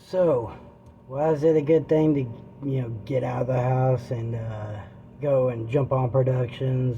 So, why is it a good thing to, get out of the house and go and jump on productions,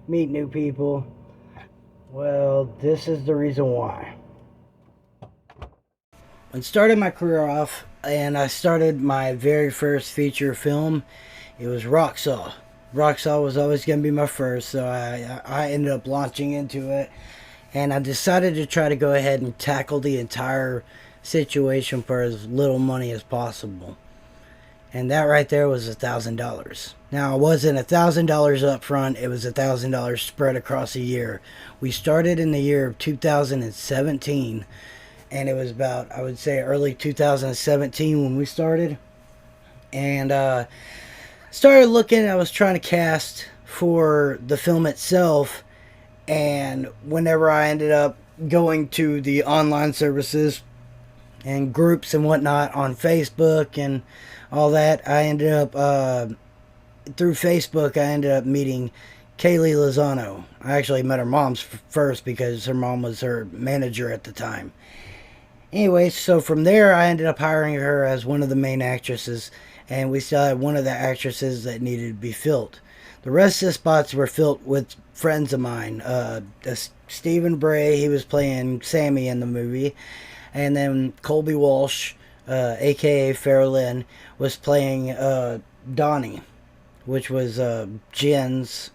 meet new people? Well, this is the reason why. I started my career off, and I started my very first feature film. It was Rocksaw. Rocksaw was always going to be my first, so I ended up launching into it, and I decided to try to go ahead and tackle the entire situation for as little money as possible. And that right there was $1,000. Now, it wasn't $1,000 up front, it was $1,000 spread across a year. We started in the year of 2017, and it was about, I would say, early 2017 when we started. And started looking, I was trying to cast for the film itself, and whenever I ended up going to the online services and groups and whatnot on Facebook and all that, I ended up through Facebook. I ended up meeting Kailee Lozano. I actually met her mom first because her mom was her manager at the time. Anyway, so from there, I ended up hiring her as one of the main actresses, and we still had one of the actresses that needed to be filled. The rest of the spots were filled with friends of mine. Stephen Bray, he was playing Sammy in the movie, and then Colby Walsh, aka Farrellyn, was playing Donnie, which was Jen's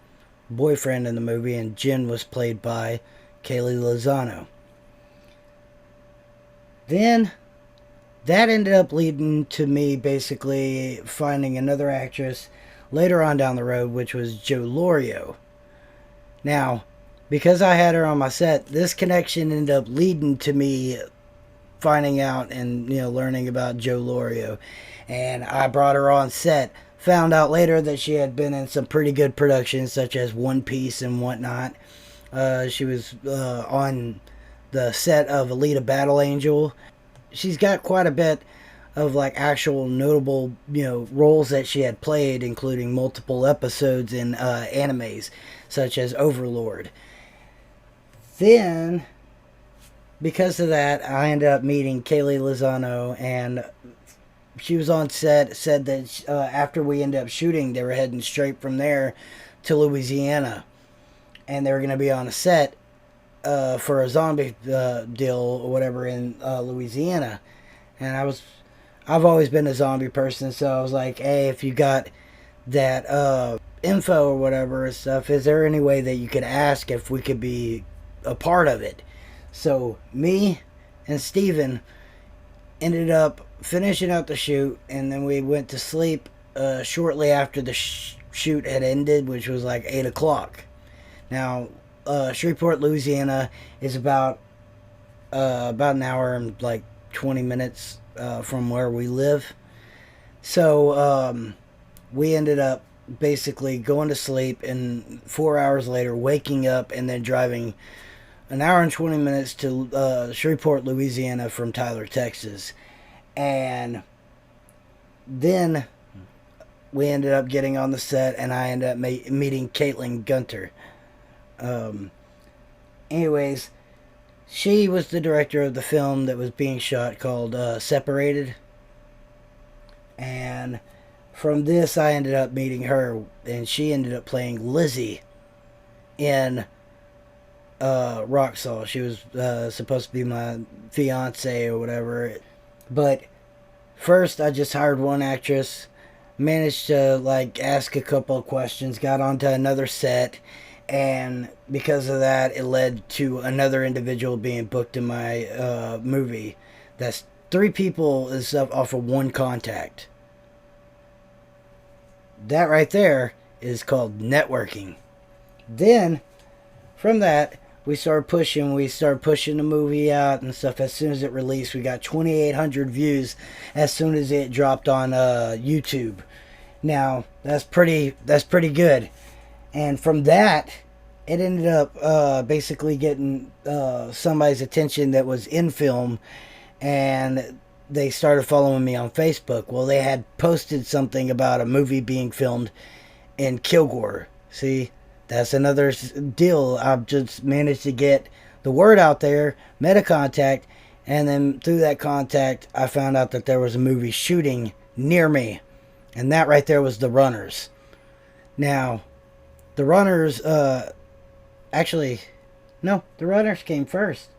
boyfriend in the movie, and Jen was played by Kailee Lozano. Then that ended up leading to me basically finding another actress later on down the road, which was Lorio. Now, because I had her on my set, this connection ended up leading to me finding out and learning about Lorio, and I brought her on set. Found out later that she had been in some pretty good productions such as One Piece and whatnot. She was on the set of Alita Battle Angel. She's got quite a bit of like actual notable roles that she had played, including multiple episodes in animes such as Overlord. Then, because of that, I ended up meeting Kailee Lozano, and she was on set. Said that after we ended up shooting, they were heading straight from there to Louisiana, and they were going to be on a set for a zombie deal or whatever in Louisiana. And I've always been a zombie person, so I was like, hey, if you got that info or whatever and stuff, is there any way that you could ask if we could be a part of it? So me and Steven ended up finishing out the shoot, and then we went to sleep shortly after the shoot had ended, which was like 8 o'clock. Now, Shreveport, Louisiana is about an hour and like 20 minutes from where we live. So we ended up basically going to sleep, and 4 hours later waking up and then driving an hour and 20 minutes to Shreveport, Louisiana from Tyler, Texas. And then we ended up getting on the set, and I ended up meeting Caitlin Gunter. Anyways, she was the director of the film that was being shot called Separated. And from this, I ended up meeting her, and she ended up playing Lizzie in Rocksaw. She was supposed to be my fiance or whatever. But first, I just hired one actress, managed to like ask a couple of questions, got onto another set, and because of that, it led to another individual being booked in my movie. That's 3 people is off of one contact. That right there is called networking. Then, from that, we started pushing the movie out and stuff. As soon as it released, we got 2,800 views as soon as it dropped on YouTube. Now, that's pretty good. And from that, it ended up basically getting somebody's attention that was in film, and they started following me on Facebook. Well, they had posted something about a movie being filmed in Kilgore. See, that's another deal. I've just managed to get the word out there, met a contact, And then through that contact, I found out that there was a movie shooting near me. And that right there was The Runners. Now, The Runners, actually, no, The Runners came first.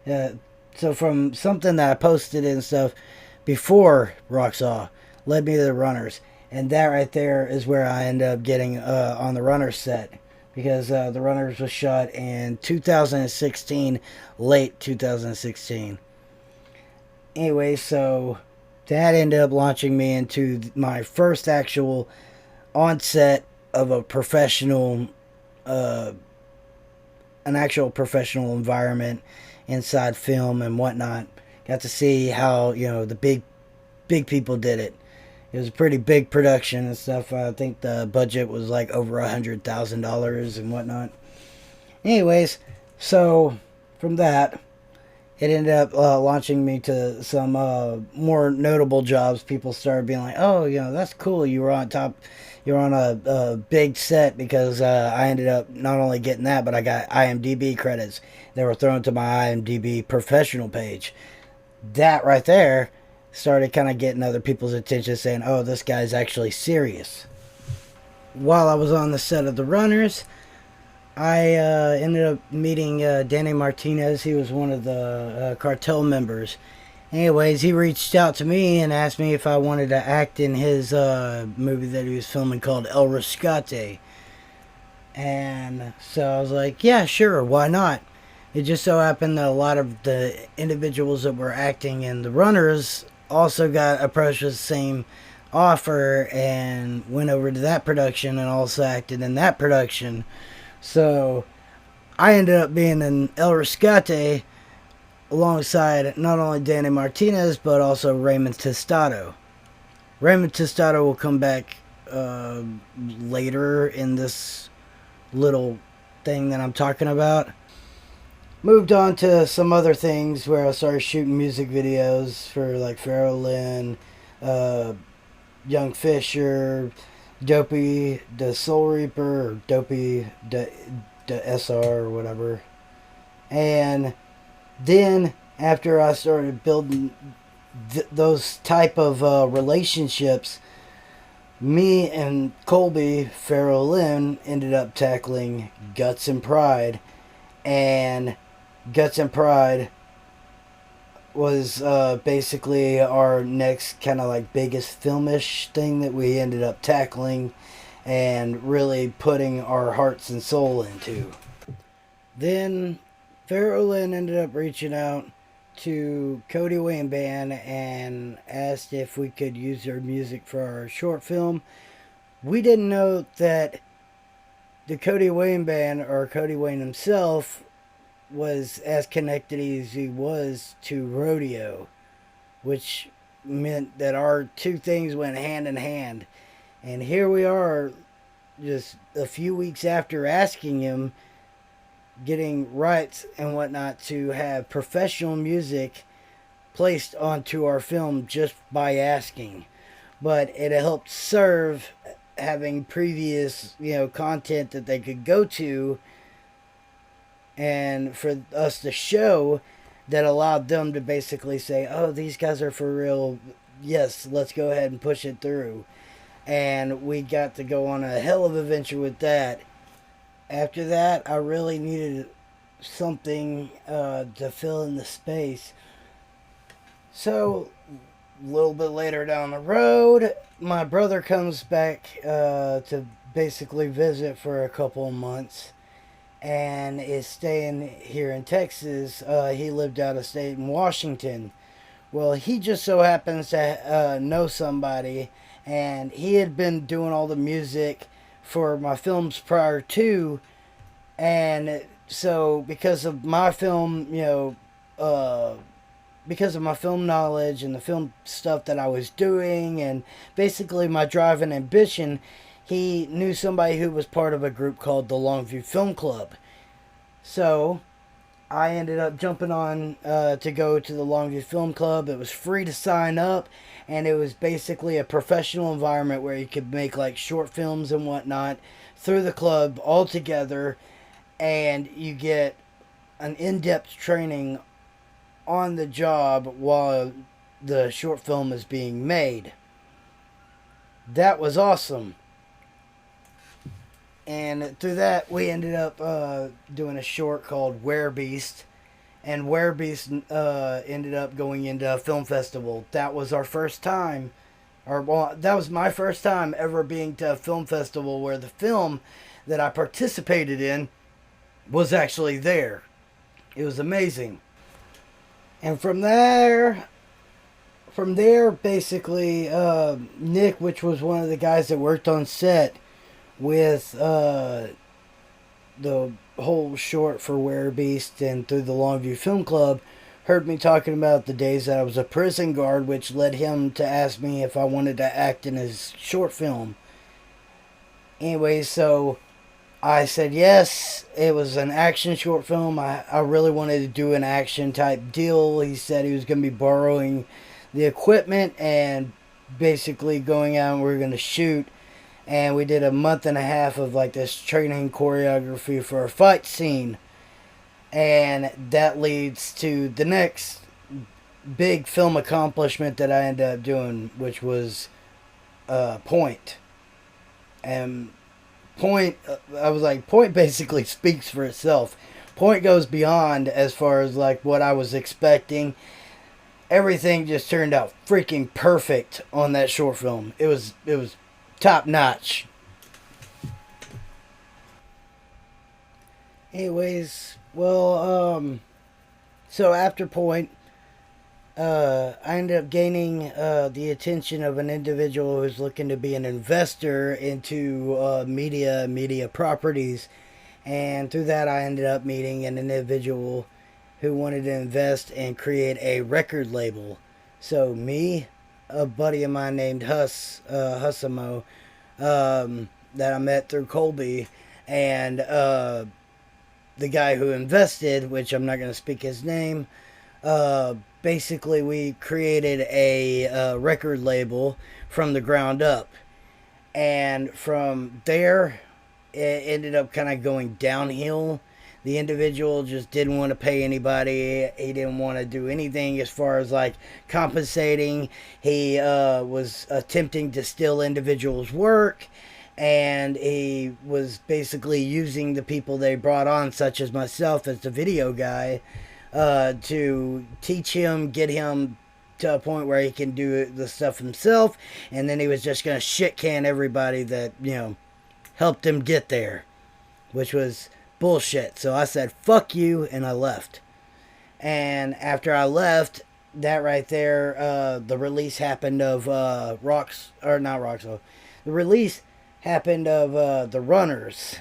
Uh, so from something that I posted and stuff before Rocksaw led me to The Runners. And that right there is where I ended up getting on The Runners set. Because The Runners was shot in 2016, late 2016. Anyway, so that ended up launching me into my first actual onset of a professional, an actual professional environment inside film and whatnot. Got to see how the big people did it. It was a pretty big production and stuff. I think the budget was like over $100,000 and whatnot. Anyways, so from that, it ended up launching me to some more notable jobs. People started being like, "Oh, that's cool. You were on top. You're on a big set," because I ended up not only getting that, but I got IMDb credits. They were thrown to my IMDb professional page. That right there started kind of getting other people's attention, saying, "Oh, this guy's actually serious." While I was on the set of The Runners, I ended up meeting Danny Martinez. He was one of the cartel members. Anyways, he reached out to me and asked me if I wanted to act in his movie that he was filming called El Rescate. And so I was like, yeah, sure, why not? It just so happened that a lot of the individuals that were acting in The Runners also got approached with the same offer and went over to that production and also acted in that production. So I ended up being in El Rescate alongside not only Danny Martinez but also Raymond Tostado. Raymond Tostado will come back later in this little thing that I'm talking about. Moved on to some other things where I started shooting music videos for like Pharrell Lynn, Young Fisher, Dopey the Soul Reaper, or Dopey the SR or whatever. And then after I started building those type of relationships, me and Colby Pharrell Lynn ended up tackling Guts and Pride. And Guts and Pride was basically our next kind of like biggest filmish thing that we ended up tackling and really putting our hearts and soul into. Then Pharrell Lynn ended up reaching out to Cody Wayne Band and asked if we could use their music for our short film. We didn't know that the Cody Wayne Band, or Cody Wayne himself, was as connected as he was to rodeo, which meant that our two things went hand in hand. And here we are, just a few weeks after asking him, getting rights and whatnot to have professional music placed onto our film just by asking. But it helped serve having previous, content that they could go to, and for us to show that allowed them to basically say, "Oh, these guys are for real. Yes, let's go ahead and push it through." And we got to go on a hell of a venture with that. After that, I really needed something to fill in the space. So a little bit later down the road, my brother comes back to basically visit for a couple of months and is staying here in Texas. He lived out of state in Washington. Well, he just so happens to know somebody, and he had been doing all the music for my films prior to, and so because of my film, because of my film knowledge and the film stuff that I was doing and basically my drive and ambition, he knew somebody who was part of a group called the Longview Film Club. So I ended up jumping on to go to the Longview Film Club. It was free to sign up, and it was basically a professional environment where you could make like short films and whatnot through the club all together, and you get an in-depth training on the job while the short film is being made. That was awesome. And through that, we ended up doing a short called Beast, and Beast ended up going into a film festival. That was our first time, or well, that was my first time ever being to a film festival where the film that I participated in was actually there. It was amazing. And from there, basically, Nick, which was one of the guys that worked on set with the whole short for Beast and through the Longview Film Club, heard me talking about the days that I was a prison guard, which led him to ask me if I wanted to act in his short film. Anyway, so I said yes. It was an action short film. I really wanted to do an action type deal. He said he was going to be borrowing the equipment and basically going out and we were going to shoot. And we did a month and a half of like this training choreography for a fight scene. And that leads to the next big film accomplishment that I ended up doing, which was Point. And Point, I was like, Point basically speaks for itself. Point goes beyond as far as like what I was expecting. Everything just turned out freaking perfect on that short film. It was top notch. Anyways, well, so after Point, I ended up gaining the attention of an individual who was looking to be an investor into media properties, and through that I ended up meeting an individual who wanted to invest and create a record label. So me, a buddy of mine named Hussamo, that I met through Colby, and the guy who invested, which I'm not going to speak his name, basically we created a record label from the ground up. And from there, it ended up kind of going downhill. The individual just didn't want to pay anybody. He didn't want to do anything as far as like compensating. He was attempting to steal individuals' work. And he was basically using the people they brought on, such as myself as the video guy, to teach him, get him to a point where he can do the stuff himself. And then he was just going to shit can everybody that, helped him get there, which was bullshit. So I said, fuck you, and I left. And after I left, that right there, the release happened of the release happened of The Runners.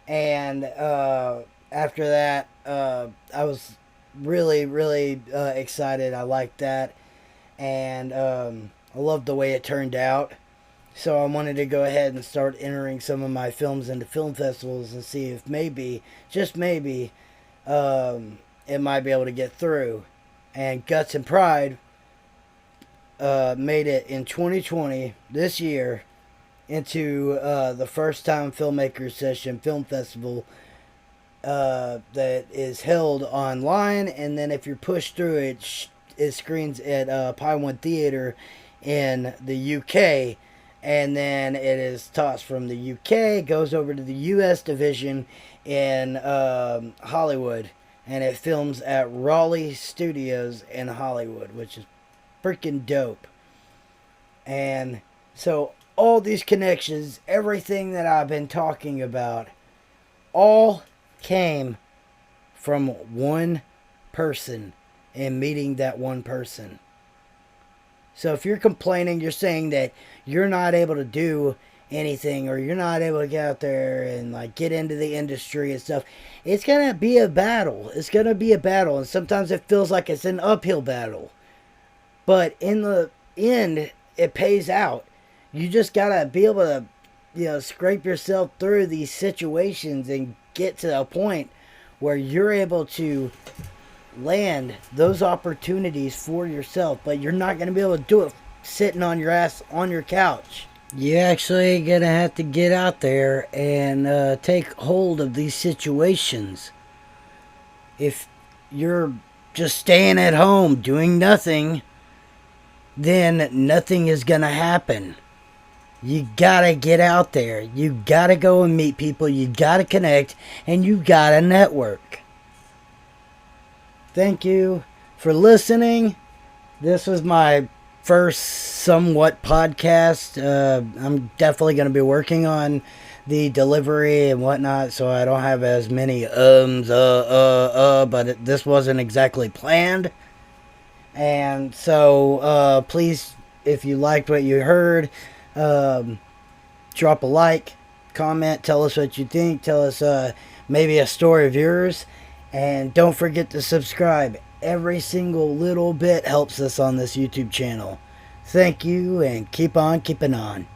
And after that, I was really excited. I liked that. And I loved the way it turned out. So I wanted to go ahead and start entering some of my films into film festivals and see if maybe, just maybe, it might be able to get through. And Guts and Pride made it in 2020, this year, into the first time filmmaker session film festival that is held online. And then if you're pushed through it, it screens at Pi One Theater in the UK. And then it is tossed from the UK, goes over to the US division in Hollywood. And it films at Raleigh Studios in Hollywood, which is freaking dope. And so all these connections, everything that I've been talking about, all came from one person and meeting that one person. So if you're complaining, you're saying that you're not able to do anything, or you're not able to get out there and like get into the industry and stuff, it's gonna be a battle. It's gonna be a battle, and sometimes it feels like it's an uphill battle. But in the end, it pays out. You just gotta be able to, scrape yourself through these situations and get to a point where you're able to land those opportunities for yourself. But you're not going to be able to do it sitting on your ass on your couch. You're actually going to have to get out there and take hold of these situations. If you're just staying at home doing nothing, then nothing is going to happen. You gotta get out there. You gotta go and meet people. You gotta connect. And you gotta network. Thank you for listening. This was my first somewhat podcast. I'm definitely going to be working on the delivery and whatnot, so I don't have as many but this wasn't exactly planned. And so please, if you liked what you heard, drop a like, comment, tell us what you think, tell us maybe a story of yours, and don't forget to subscribe. Every single little bit helps us on this YouTube channel. Thank you, and keep on keeping on.